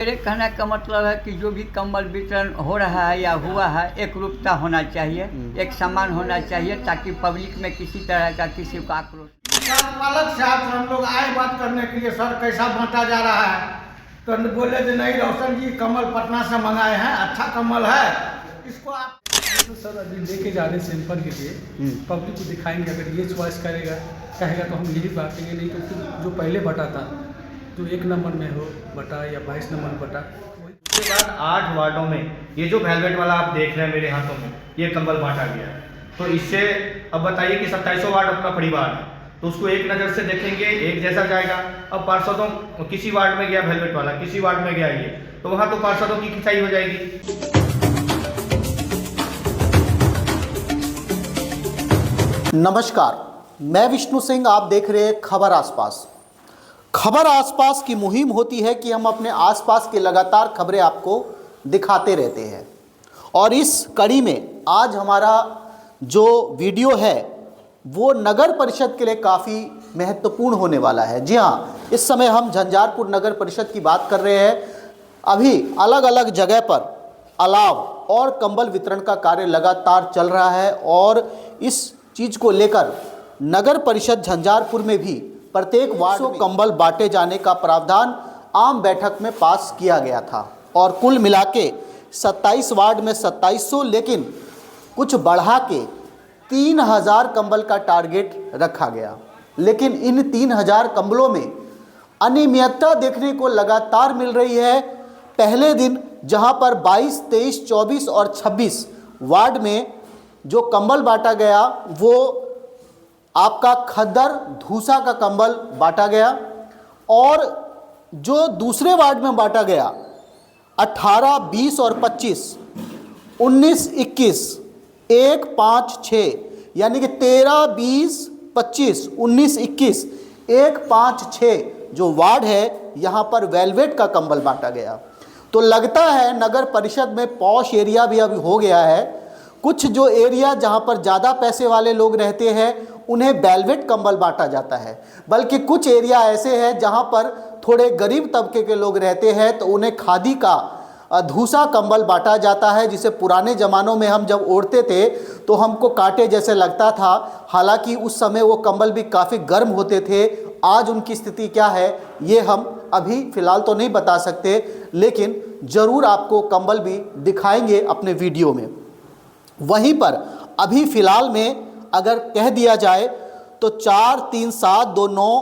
मेरे कहने का मतलब है कि जो भी कंबल वितरण हो रहा है या हुआ है, एक रूपता होना चाहिए, एक समान होना चाहिए, ताकि पब्लिक में किसी तरह का किसी को आक्रोश। पालक से आज हम लोग आए बात करने के लिए, सर कैसा बांटा जा रहा है, तो बोले कि नहीं रोशन जी कमल पटना से मंगाए हैं, अच्छा कमल है, इसको आप तो सर अभी लेके जा रहे हैं सैंपल के लिए, पब्लिक को दिखाएंगे। अगर ये चॉइस कहेगा तो हम यही बांटेंगे, नहीं तो फिर जो पहले बटा था जो 1 नंबर में हो बटा या 22 नंबर बटा। उसके बाद 8 वार्डों में ये जो वेलवेट वाला आप देख रहे हैं मेरे हाथों में, ये कंबल बांटा गया। तो इससे अब बताइए कि 2700 वार्ड अपना परिवार है, तो उसको एक नज़र से देखेंगे एक जैसा जाएगा। अब पार्षदों किसी वार्ड में गया वेलवेट वाला, किसी वार्ड में गया ये, तो वहाँ तो पार्षदों की खिंचाई हो जाएगी। नमस्कार, मैं विष्णु सिंह, आप देख रहे हैं खबर आसपास। खबर आसपास की मुहिम होती है कि हम अपने आसपास की लगातार खबरें आपको दिखाते रहते हैं, और इस कड़ी में आज हमारा जो वीडियो है वो नगर परिषद के लिए काफ़ी महत्वपूर्ण होने वाला है। जी हाँ, इस समय हम झंझारपुर नगर परिषद की बात कर रहे हैं। अभी अलग अलग जगह पर अलाव और कंबल वितरण का कार्य लगातार चल रहा है, और इस चीज़ को लेकर नगर परिषद झंझारपुर में भी प्रत्येक वार्ड में कंबल बांटे जाने का प्रावधान आम बैठक में पास किया गया था, और कुल मिला के 27 वार्ड में 2700, लेकिन कुछ बढ़ा के 3000 कंबल का टारगेट रखा गया। लेकिन इन 3000 कंबलों में अनियमितता देखने को लगातार मिल रही है। पहले दिन जहां पर 22, 23, 24 और 26 वार्ड में जो कंबल बांटा गया वो आपका खद्दर धूसा का कंबल बांटा गया, और जो दूसरे वार्ड में बांटा गया 18, 20 और 25, 19, 21, 1, 5, 6, यानी कि 13, 20, 25, 19, 21, 1, 5, 6 जो वार्ड है यहाँ पर वेलवेट का कंबल बांटा गया। तो लगता है नगर परिषद में पॉश एरिया भी अभी हो गया है। कुछ जो एरिया जहाँ पर ज़्यादा पैसे वाले लोग रहते हैं उन्हें वेलवेट कंबल बांटा जाता है, बल्कि कुछ एरिया ऐसे हैं जहाँ पर थोड़े गरीब तबके के लोग रहते हैं तो उन्हें खादी का धूसा कंबल बांटा जाता है, जिसे पुराने ज़मानों में हम जब ओढ़ते थे तो हमको कांटे जैसे लगता था। हालांकि उस समय वो कंबल भी काफ़ी गर्म होते थे। आज उनकी स्थिति क्या है ये हम अभी फ़िलहाल तो नहीं बता सकते, लेकिन ज़रूर आपको कंबल भी दिखाएंगे अपने वीडियो में। वहीं पर अभी फ़िलहाल में अगर कह दिया जाए तो 4, 3, 7, 2, 9,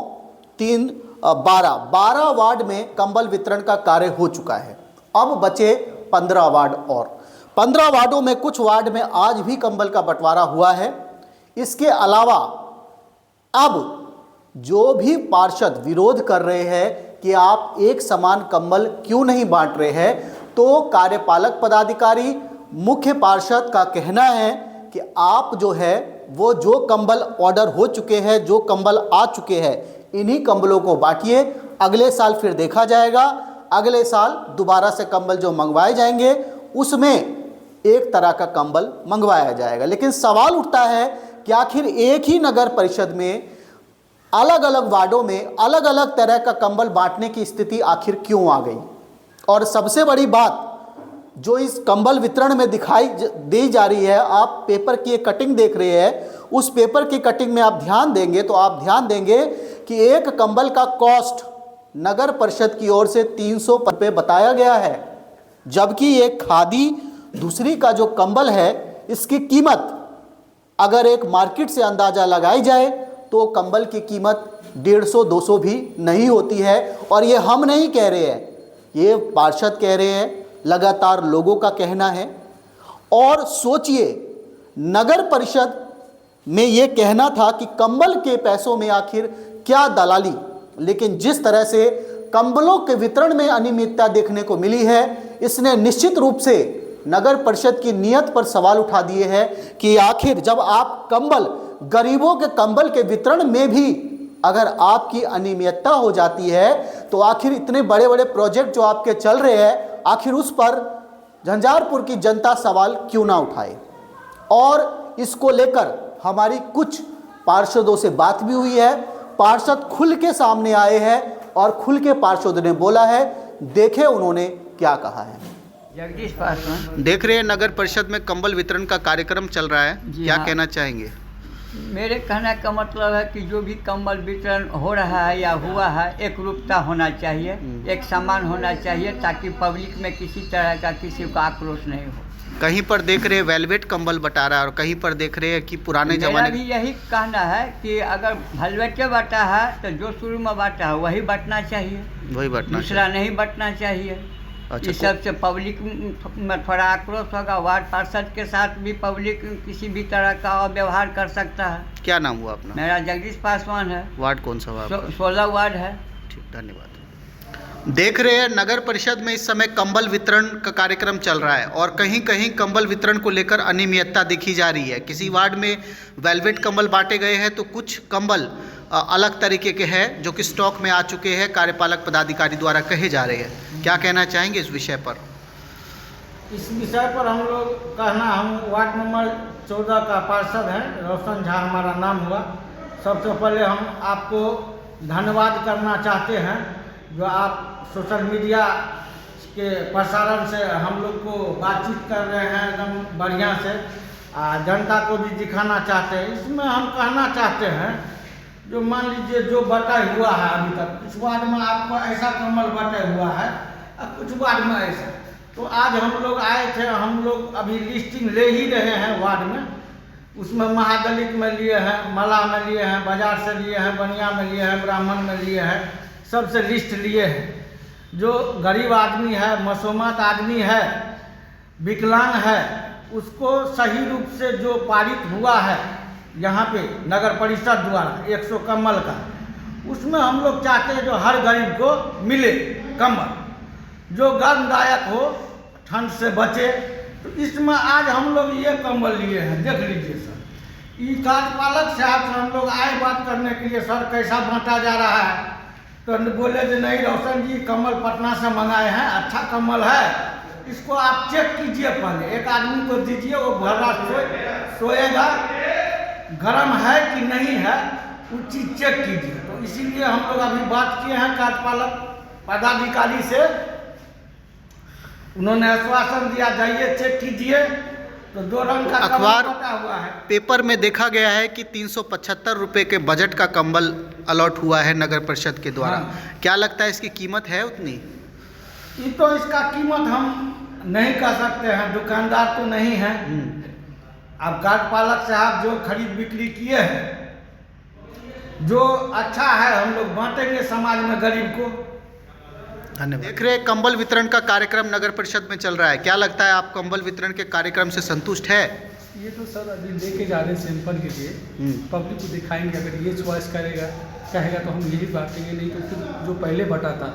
3, 12 वार्ड में कंबल वितरण का कार्य हो चुका है। अब बचे 15 वार्ड, और 15 वार्डों में कुछ वार्ड में आज भी कंबल का बंटवारा हुआ है। इसके अलावा अब जो भी पार्षद विरोध कर रहे हैं कि आप एक समान कंबल क्यों नहीं बांट रहे हैं, तो कार्यपालक पदाधिकारी मुख्य पार्षद का कहना है कि आप जो है वो जो कंबल ऑर्डर हो चुके हैं, जो कंबल आ चुके हैं, इन्हीं कंबलों को बांटिए। अगले साल फिर देखा जाएगा, अगले साल दोबारा से कंबल जो मंगवाए जाएंगे उसमें एक तरह का कंबल मंगवाया जाएगा। लेकिन सवाल उठता है कि आखिर एक ही नगर परिषद में अलग अलग वार्डों में अलग अलग तरह का कंबल बांटने की स्थिति आखिर क्यों आ गई। और सबसे बड़ी बात जो इस कंबल वितरण में दिखाई दी जा रही है, आप पेपर की एक कटिंग देख रहे हैं, उस पेपर की कटिंग में आप ध्यान देंगे तो आप ध्यान देंगे कि एक कंबल का कॉस्ट नगर परिषद की ओर से 300 रुपये बताया गया है, जबकि ये खादी दूसरी का जो कंबल है इसकी कीमत अगर एक मार्केट से अंदाज़ा लगाई जाए तो कंबल की कीमत 150, 200 भी नहीं होती है। और ये हम नहीं कह रहे हैं, ये पार्षद कह रहे हैं, लगातार लोगों का कहना है। और सोचिए, नगर परिषद में ये कहना था कि कंबल के पैसों में आखिर क्या दलाली, लेकिन जिस तरह से कंबलों के वितरण में अनियमितता देखने को मिली है, इसने निश्चित रूप से नगर परिषद की नीयत पर सवाल उठा दिए हैं कि आखिर जब आप कंबल, गरीबों के कंबल के वितरण में भी अगर आपकी अनियमितता हो जाती है, तो आखिर इतने बड़े बड़े प्रोजेक्ट जो आपके चल रहे हैं, आखिर उस पर झंझारपुर की जनता सवाल क्यों ना उठाए। और इसको लेकर हमारी कुछ पार्षदों से बात भी हुई है। पार्षद खुल के सामने आए हैं और खुल के पार्षद ने बोला है देखे उन्होंने क्या कहा है। जगदीश पासवान। देख रहे हैं नगर परिषद में कंबल वितरण का कार्यक्रम चल रहा है, जी क्या हाँ। कहना चाहेंगे? मेरे कहने का मतलब है कि जो भी कंबल वितरण हो रहा है या हुआ है, एक रूपता होना चाहिए, एक समान होना चाहिए, ताकि पब्लिक में किसी तरह का किसी का आक्रोश नहीं हो। कहीं पर देख रहे हैं वेलवेट कंबल बटा रहा है और कहीं पर देख रहे हैं कि पुराने मेरा जमाने भी यही कहना है कि अगर वेलवेटे बटा है तो जो शुरू में बटा है वही बटना चाहिए, वही बटना दूसरा नहीं बटना चाहिए। अच्छा, इस सबसे पब्लिक में थोड़ा आक्रोश होगा। वार्ड पार्षद के साथ भी पब्लिक किसी भी तरह का व्यवहार कर सकता है। क्या नाम हुआ अपना? मेरा जगदीश पासवान है। वार्ड कौन सा हुआ आपका? 16 वार्ड है। ठीक, धन्यवाद। देख रहे हैं नगर परिषद में इस समय कंबल वितरण का कार्यक्रम चल रहा है और कहीं कहीं कंबल वितरण को लेकर अनियमितता दिखी जा रही है। किसी वार्ड में वेलवेट कंबल बांटे गए हैं तो कुछ कंबल अलग तरीके के हैं जो कि स्टॉक में आ चुके हैं, कार्यपालक पदाधिकारी द्वारा कहे जा रहे हैं। क्या कहना चाहेंगे इस विषय पर? इस विषय पर हम लोग कहना, हम वार्ड नंबर 14 का पार्षद हैं, रोशन झा हमारा नाम हुआ। सबसे पहले हम आपको धन्यवाद करना चाहते हैं जो आप सोशल मीडिया के प्रसारण से हम लोग को बातचीत कर रहे हैं एकदम बढ़िया से, जनता को भी दिखाना चाहते हैं। इसमें हम कहना चाहते हैं जो मान लीजिए जो बटा हुआ है अभी तक, कुछ वार्ड में आपको ऐसा कमल बटा हुआ है और कुछ वार्ड में ऐसा, तो आज हम लोग आए थे, हम लोग अभी लिस्टिंग ले ही रहे हैं वार्ड में। उसमें महादलित में लिए हैं, मला में लिए हैं, बाजार से लिए हैं, बनिया में लिए हैं, ब्राह्मण में लिए हैं, सबसे लिस्ट लिए हैं। जो गरीब आदमी है, मसूमात आदमी है, विकलांग है, उसको सही रूप से जो पारित हुआ है यहाँ पे नगर परिषद द्वारा 100 कम्बल का, उसमें हम लोग चाहते हैं जो हर गरीब को मिले कम्बल, जो गर्मदायक हो, ठंड से बचे। तो इसमें आज हम लोग ये कम्बल लिए हैं, देख लीजिए सर। ये कार्यपालक साहब से हम लोग आए बात करने के लिए, सर कैसा बांटा जा रहा है, तो बोले कि नहीं रोशन जी कम्बल पटना से मंगाए हैं, अच्छा कम्बल है, इसको आप चेक कीजिए पहले, एक आदमी को दीजिए, वो भर रात सोएगा, गर्म है कि नहीं है वो चीज़ चेक कीजिए। तो इसीलिए हम लोग अभी बात किए हैं कार्यपालक पदाधिकारी से, उन्होंने आश्वासन दिया जाइए चेक कीजिए। तो 2 रंग का अखबार बटा हुआ है, पेपर में देखा गया है कि 375 रुपये के बजट का कंबल अलॉट हुआ है नगर परिषद के द्वारा। हाँ। क्या लगता है इसकी कीमत है उतनी? ये तो इसका कीमत हम नहीं कह सकते हैं, दुकानदार तो नहीं है। अब कार्यपालक साहब जो खरीद बिक्री किए हैं, जो अच्छा है हम लोग बांटेंगे समाज में गरीब को। धन्यवाद। देख रहे हैं कंबल वितरण का कार्यक्रम नगर परिषद में चल रहा है, क्या लगता है आप कंबल वितरण के कार्यक्रम से संतुष्ट है? ये तो सर अभी लेके जा रहे हैं सैंपल के लिए, पब्लिक को दिखाएंगे। अगर ये चॉइस कहेगा तो हम यही बांटेंगे, नहीं तो फिर जो पहले बटा था,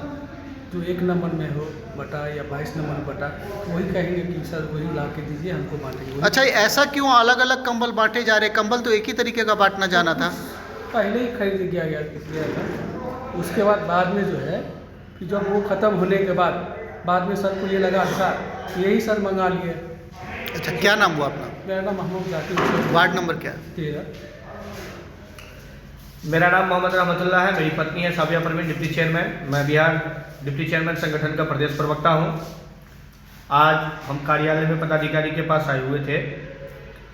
जो 1 नंबर में हो बटा या 22 नंबर बटा, वही कहेंगे कि सर वही ला के दीजिए, हमको बांटेंगे। अच्छा, ऐसा क्यों अलग अलग कंबल बांटे जा रहे? कंबल तो एक ही तरीके का बांटना जाना था। पहले ही खरीद किया गया था, उसके बाद में जो है कि जब वो ख़त्म होने के बाद में सर को ये लगा अच्छा यही सर मंगा लिए। अच्छा, क्या नाम हुआ अपना? मेरा नाम मोहम्मद जाकिर। वार्ड नंबर क्या? 13। मेरा नाम मोहम्मद रहमतुल्लाह है, मेरी पत्नी है साबिया परवीन, डिप्टी चेयरमैन। मैं बिहार डिप्टी चेयरमैन संगठन का प्रदेश प्रवक्ता हूँ। आज हम कार्यालय में पदाधिकारी के पास आए हुए थे,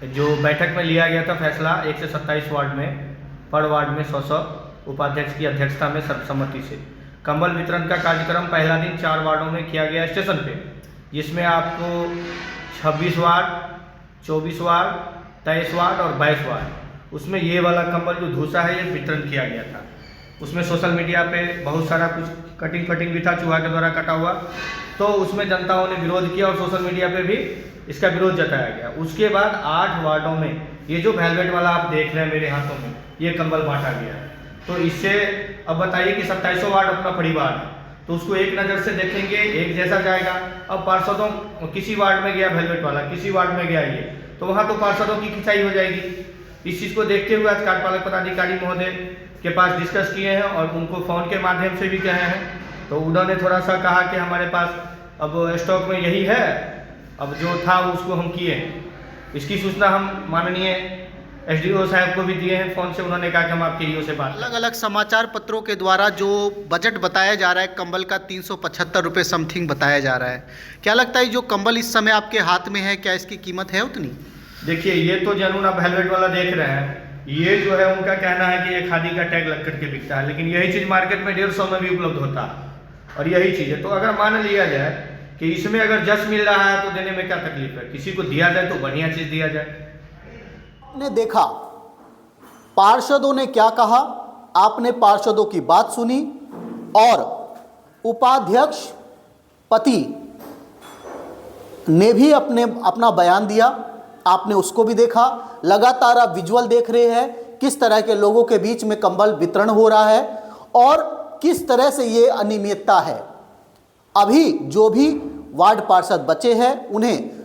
जो बैठक में लिया गया था फैसला 1 से 27 वार्ड में, पर वार्ड में 100 उपाध्यक्ष की अध्यक्षता में सर्वसम्मति से कंबल वितरण का कार्यक्रम पहला दिन 4 वार्डों में किया गया स्टेशन पे, जिसमें आपको 26 वार्ड, 24 वार्ड, 23 वार्ड और 22 वार्ड, उसमें ये वाला कंबल जो धूसा है ये वितरण किया गया था। उसमें सोशल मीडिया पे बहुत सारा कुछ कटिंग भी था, चूहा के द्वारा कटा हुआ, तो उसमें जनताओं ने विरोध किया और सोशल मीडिया पे भी इसका विरोध जताया गया। उसके बाद 8 वार्डों में ये जो वेलवेट वाला आप देख रहे हैं मेरे हाथों में, ये कंबल बांटा गया। तो इससे अब बताइए कि 2700 वार्ड अपना परिवार है, तो उसको एक नज़र से देखेंगे, एक जैसा जाएगा। अब पार्षदों किसी वार्ड में गया वेलवेट वाला, किसी वार्ड में गया ये, तो वहाँ तो पार्षदों की खिंचाई हो जाएगी। इस चीज़ को देखते हुए आज कार्यपालक पदाधिकारी महोदय के पास डिस्कस किए हैं और उनको फ़ोन के माध्यम से भी कहे हैं, तो उन्होंने थोड़ा सा कहा कि हमारे पास अब स्टॉक में यही है, अब जो था उसको हम किए। इसकी सूचना हम माननीय एसडीओ साहब को भी दिए हैं फ़ोन से, उन्होंने कहा कि हम आपके ईओ से बात अलग अलग समाचार पत्रों के द्वारा जो बजट बताया जा रहा है कंबल का 375 रुपये समथिंग बताया जा रहा है, क्या लगता है जो कंबल इस समय आपके हाथ में है क्या इसकी कीमत है उतनी? देखिए ये तो जनून आप हेलमेट वाला देख रहे हैं, ये जो है उनका कहना है कि ये खादी का टैग लग करके बिकता है, लेकिन यही चीज़ मार्केट में 150 में भी उपलब्ध होता है और यही चीज़ है। तो अगर मान लिया जाए कि इसमें अगर जस मिल रहा है तो देने में क्या तकलीफ है, किसी को दिया जाए तो बढ़िया चीज़ दिया जाए। आपने देखा पार्षदों ने क्या कहा, आपने पार्षदों की बात सुनी और उपाध्यक्ष पति ने भी अपना बयान दिया, आपने उसको भी देखा। लगातार आप विजुअल देख रहे हैं किस तरह के लोगों के बीच में कंबल वितरण हो रहा है और किस तरह से ये अनियमितता है। अभी जो भी वार्ड पार्षद बचे हैं उन्हें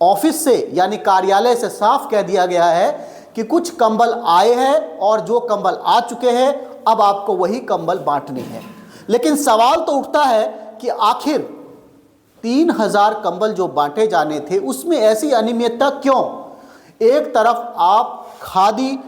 ऑफिस से यानी कार्यालय से साफ कह दिया गया है कि कुछ कंबल आए हैं और जो कंबल आ चुके हैं अब आपको वही कंबल बांटने हैं। लेकिन सवाल तो उठता है कि आखिर 3000 कंबल जो बांटे जाने थे उसमें ऐसी अनियमितता क्यों? एक तरफ आप खादी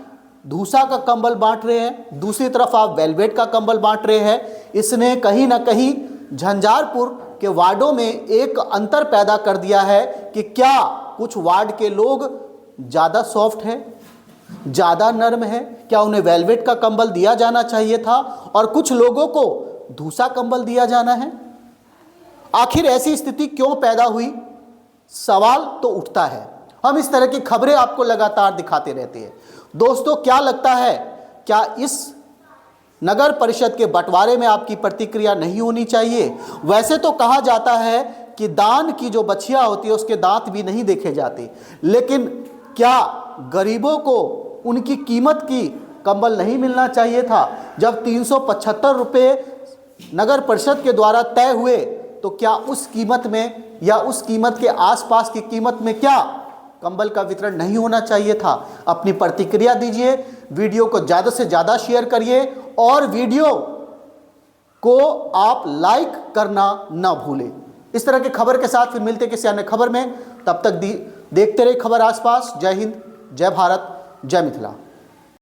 धूसा का कंबल बांट रहे हैं, दूसरी तरफ आप वेलवेट का कंबल बांट रहे हैं। इसने कहीं ना कहीं झंझारपुर के वार्डों में एक अंतर पैदा कर दिया है कि क्या कुछ वार्ड के लोग ज़्यादा सॉफ्ट हैं, ज़्यादा नर्म है, क्या उन्हें वेलवेट का कंबल दिया जाना चाहिए था और कुछ लोगों को धूसा कंबल दिया जाना है? आखिर ऐसी स्थिति क्यों पैदा हुई, सवाल तो उठता है। हम इस तरह की खबरें आपको लगातार दिखाते रहते हैं। दोस्तों क्या लगता है, क्या इस नगर परिषद के बंटवारे में आपकी प्रतिक्रिया नहीं होनी चाहिए? वैसे तो कहा जाता है कि दान की जो बछिया होती है उसके दांत भी नहीं देखे जाते, लेकिन क्या गरीबों को उनकी कीमत की कंबल नहीं मिलना चाहिए था? जब 375 रुपये नगर परिषद के द्वारा तय हुए तो क्या उस कीमत में या उस कीमत के आसपास की कीमत में क्या कंबल का वितरण नहीं होना चाहिए था? अपनी प्रतिक्रिया दीजिए, वीडियो को ज़्यादा से ज़्यादा शेयर करिए और वीडियो को आप लाइक करना ना भूलें। इस तरह की खबर के साथ फिर मिलते किसी अन्य खबर में, तब तक देखते रहिए खबर आसपास। जय हिंद, जय भारत, जय मिथिला।